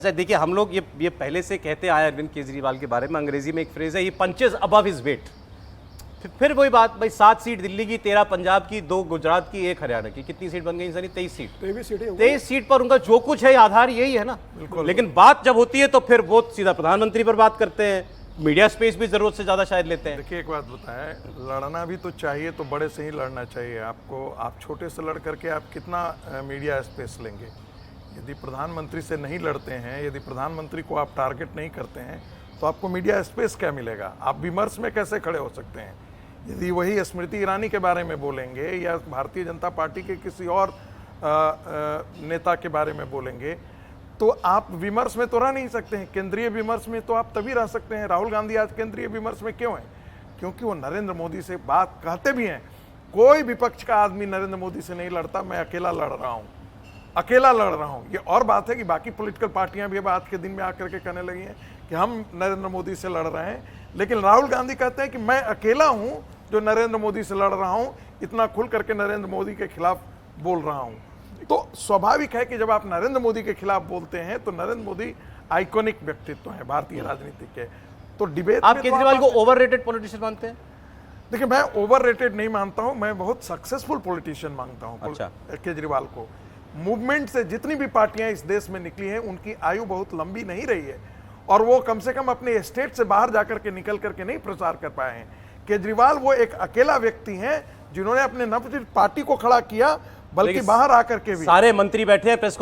अच्छा देखिए, हम लोग ये पहले से कहते आए अरविंद केजरीवाल के बारे में, अंग्रेजी में एक फ्रेज है, ये पंचेस अबव हिज वेट। फिर वही बात भाई, 7 सीट दिल्ली की, 13 पंजाब की, 2 गुजरात की, 1 हरियाणा की, कितनी सीट बन गई सर? 23 सीट। 23 सीट पर उनका जो कुछ है आधार यही है ना। लेकिन बात जब होती है तो फिर वो सीधा प्रधानमंत्री पर बात करते हैं, मीडिया स्पेस भी जरूरत से ज्यादा शायद लेते हैं। देखिए एक बात बताएं, लड़ना भी तो चाहिए, तो बड़े से ही लड़ना चाहिए आपको। आप छोटे से लड़ करके आप कितना मीडिया स्पेस लेंगे? यदि प्रधानमंत्री से नहीं लड़ते हैं, यदि प्रधानमंत्री को आप टारगेट नहीं करते हैं, तो आपको मीडिया स्पेस क्या मिलेगा? आप विमर्श में कैसे खड़े हो सकते हैं? यदि वही स्मृति ईरानी के बारे में बोलेंगे या भारतीय जनता पार्टी के किसी और नेता के बारे में बोलेंगे, तो आप विमर्श में तो रह नहीं सकते हैं। केंद्रीय विमर्श में तो आप तभी रह सकते हैं। राहुल गांधी आज केंद्रीय विमर्श में क्यों है? क्योंकि वो नरेंद्र मोदी से बात कहते भी हैं। कोई विपक्ष का आदमी नरेंद्र मोदी से नहीं लड़ता, मैं अकेला लड़ रहा हूं, अकेला लड़ रहा हूं। ये और बात है कि बाकी पॉलिटिकल पार्टियां भी अब आज के दिन में आकर के कहने लगी हैं कि हम नरेंद्र मोदी से लड़ रहे हैं, लेकिन राहुल गांधी कहते हैं कि मैं अकेला हूं जो नरेंद्र मोदी से लड़ रहा हूं, इतना खुल करके नरेंद्र मोदी के खिलाफ बोल रहा हूं। तो स्वाभाविक है कि जब आप नरेंद्र मोदी के खिलाफ बोलते हैं तो नरेंद्र मोदी आइकॉनिक व्यक्तित्व है भारतीय राजनीति के। तो डिबेट आप केजरीवाल को ओवररेटेड पॉलिटिशियन मानते हैं? देखिए, मैं ओवररेटेड नहीं मानता हूं, मैं बहुत सक्सेसफुल पॉलिटिशियन मानता हूं। अच्छा। केजरीवाल को मूवमेंट से जितनी भी पार्टियां इस देश में निकली हैं, उनकी आयु बहुत लंबी नहीं रही है, और वो कम से कम अपने स्टेट से बाहर जाकर के निकल करके नहीं प्रचार कर पाए हैं। केजरीवाल वो एक अकेला व्यक्ति हैं जिन्होंने अपने नवनिर्मित पार्टी को खड़ा किया, बल्कि बाहर आकर के भी। सारे मंत्री बैठे हैं प्रेस